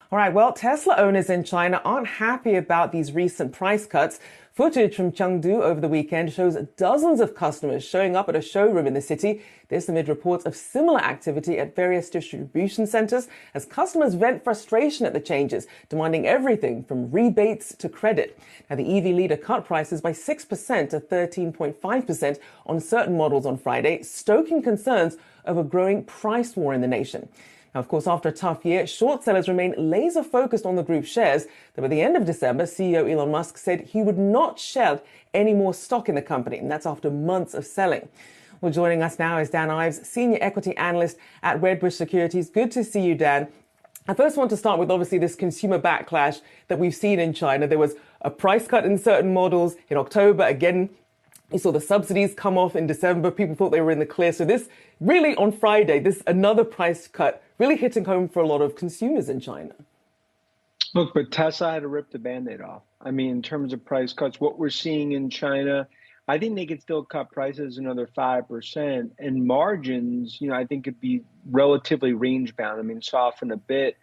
All right, well, Tesla owners in China aren't happy about these recent price cuts. Footage from Chengdu over the weekend shows dozens of customers showing up at a showroom in the city. This amid reports of similar activity at various distribution centers as customers vent frustration at the changes, demanding everything from rebates to credit. Now, the EV leader cut prices by 6% to 13.5% on certain models on Friday, stoking concerns of a growing price war in the nation. Now, of course, after a tough year, short sellers remain laser focused on the group's shares. That by the end of December, CEO Elon Musk said he would not shed any more stock in the company, and that's after months of selling. Well, joining us now is Dan Ives, Senior Equity Analyst at Wedbush Securities. Good to see you, Dan. I first want to start with obviously this consumer backlash that we've seen in China. There was a price cut in certain models in October. Again, you saw the subsidies come off in December. People thought they were in the clear. So this really on Friday, this another price cut really hitting home for a lot of consumers in China. Look, but Tesla had to rip the Band-Aid off. I mean, in terms of price cuts, what we're seeing in China, I think they could still cut prices another 5%. And margins, I think could be relatively range bound. I mean, soften a bit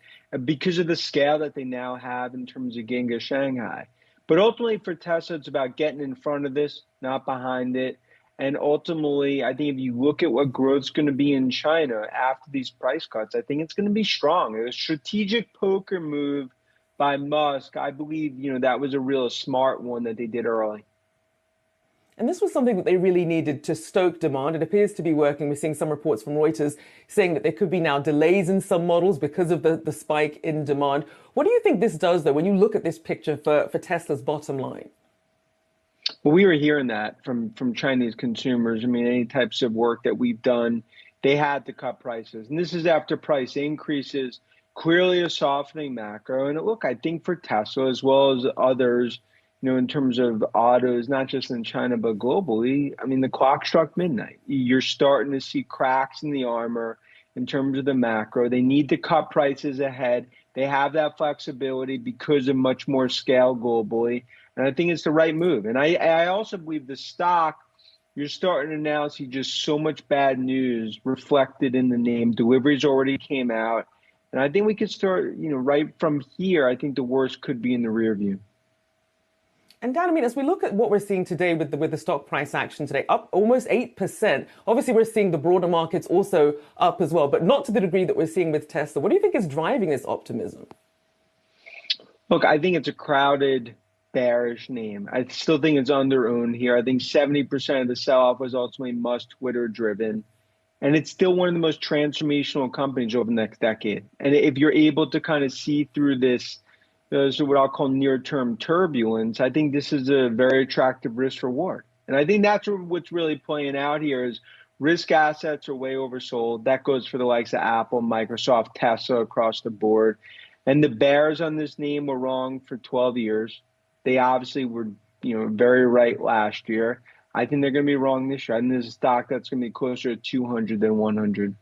because of the scale that they now have in terms of Ginga Shanghai. But ultimately for Tesla, it's about getting in front of this, not behind it. And ultimately, I think if you look at what growth's going to be in China after these price cuts, I think it's going to be strong. A strategic poker move by Musk, I believe, that was a real smart one that they did early. And this was something that they really needed to stoke demand. It appears to be working. We're seeing some reports from Reuters saying that there could be now delays in some models because of the spike in demand. What do you think this does, though, when you look at this picture for Tesla's bottom line? Well, we were hearing that from Chinese consumers. I mean, any types of work that we've done, they had to cut prices. And this is after price increases, clearly a softening macro. And look, I think for Tesla as well as others, in terms of autos, not just in China, but globally, I mean, the clock struck midnight. You're starting to see cracks in the armor in terms of the macro. They need to cut prices ahead. They have that flexibility because of much more scale globally. And I think it's the right move. And I also believe the stock, you're starting to now see just so much bad news reflected in the name. Deliveries already came out. And I think we could start, right from here, I think the worst could be in the rear view. And Dan, I mean, as we look at what we're seeing today with the stock price action today, up almost 8%. Obviously, we're seeing the broader markets also up as well, but not to the degree that we're seeing with Tesla. What do you think is driving this optimism? Look, I think it's a crowded, bearish name. I still think it's under-owned here. I think 70% of the sell-off was ultimately Musk Twitter driven. And it's still one of the most transformational companies over the next decade. And if you're able to kind of see through this, so what I'll call near-term turbulence, I think this is a very attractive risk reward. And I think that's what's really playing out here is risk assets are way oversold. That goes for the likes of Apple, Microsoft, Tesla across the board. And the bears on this name were wrong for 12 years. They obviously were, very right last year. I think they're going to be wrong this year. I think there's a stock that's going to be closer to 200 than 100.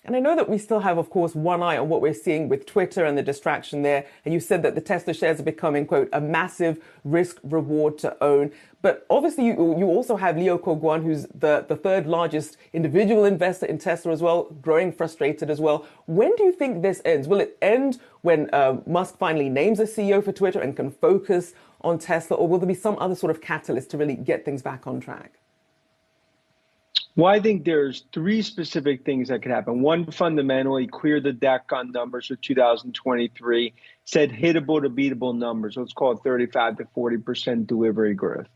And I know that we still have, of course, one eye on what we're seeing with Twitter and the distraction there. And you said that the Tesla shares are becoming, quote, a massive risk reward to own. But obviously, you also have Leo Koguan, who's the third largest individual investor in Tesla as well, growing frustrated as well. When do you think this ends? Will it end when Musk finally names a CEO for Twitter and can focus on Tesla? Or will there be some other sort of catalyst to really get things back on track? Well, I think there's three specific things that could happen. One, fundamentally, clear the deck on numbers for 2023, said hittable to beatable numbers. Let's call it 35 to 40% delivery growth.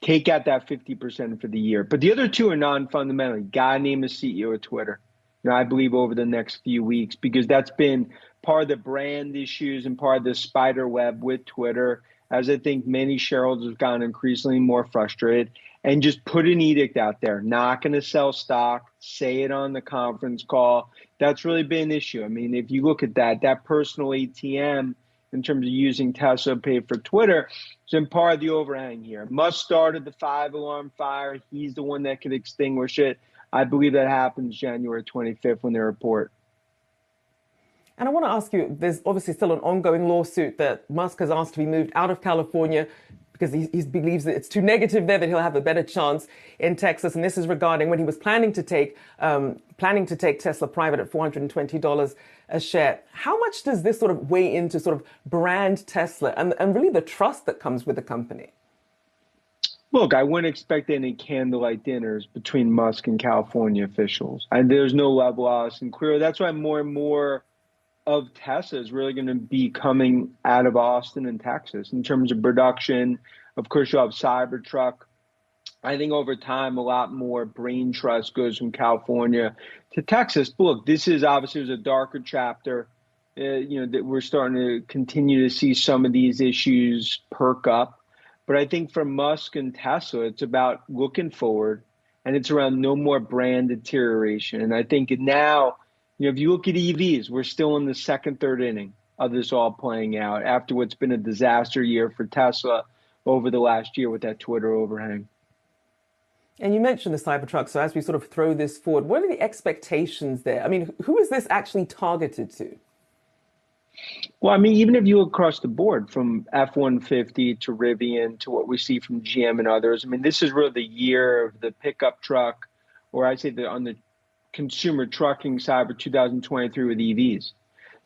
Take out that 50% for the year. But the other two are non-fundamental. Gotta name a CEO of Twitter. I believe over the next few weeks, because that's been part of the brand issues and part of the spider web with Twitter, as I think many shareholders have gotten increasingly more frustrated. And just put an edict out there, not going to sell stock, say it on the conference call. That's really been an issue. I mean, if you look at that personal ATM in terms of using Tesla Pay for Twitter, has been part of the overhang here. Musk started the 5-alarm fire. He's the one that could extinguish it. I believe that happens January 25th when they report. And I want to ask you, there's obviously still an ongoing lawsuit that Musk has asked to be moved out of California because he believes that it's too negative there, that he'll have a better chance in Texas. And this is regarding when he was planning to take Tesla private at $420 a share. How much does this sort of weigh into sort of brand Tesla and really the trust that comes with the company? Look, I wouldn't expect any candlelight dinners between Musk and California officials. And there's no level loss. And clearly, that's why more and more of Tesla is really going to be coming out of Austin and Texas in terms of production. Of course, you'll have Cybertruck. I think over time, a lot more brain trust goes from California to Texas. But look, this is obviously a darker chapter. That we're starting to continue to see some of these issues perk up. But I think for Musk and Tesla, it's about looking forward, and it's around no more brand deterioration. And I think now, if you look at EVs, we're still in the second, third inning of this all playing out after what's been a disaster year for Tesla over the last year with that Twitter overhang. And you mentioned the Cybertruck. So as we sort of throw this forward, what are the expectations there? I mean, who is this actually targeted to? Well, I mean, even if you look across the board from F-150 to Rivian to what we see from GM and others, I mean, this is really the year of the pickup truck, or I'd say on the consumer trucking side for 2023 with EVs.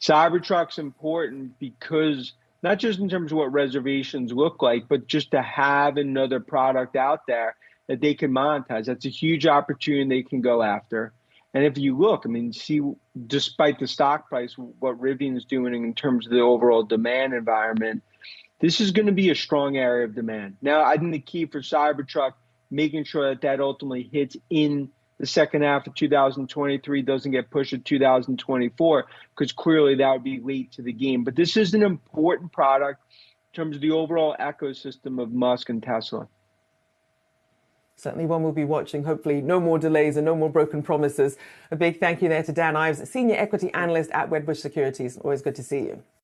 Cybertruck's important because not just in terms of what reservations look like, but just to have another product out there that they can monetize. That's a huge opportunity they can go after. And if you look, I mean, see, despite the stock price, what Rivian is doing in terms of the overall demand environment, this is going to be a strong area of demand. Now, I think the key for Cybertruck, making sure that ultimately hits in the second half of 2023, doesn't get pushed to 2024, because clearly that would be late to the game. But this is an important product in terms of the overall ecosystem of Musk and Tesla. Certainly one we'll be watching. Hopefully no more delays and no more broken promises. A big thank you there to Dan Ives, Senior Equity Analyst at Wedbush Securities. Always good to see you.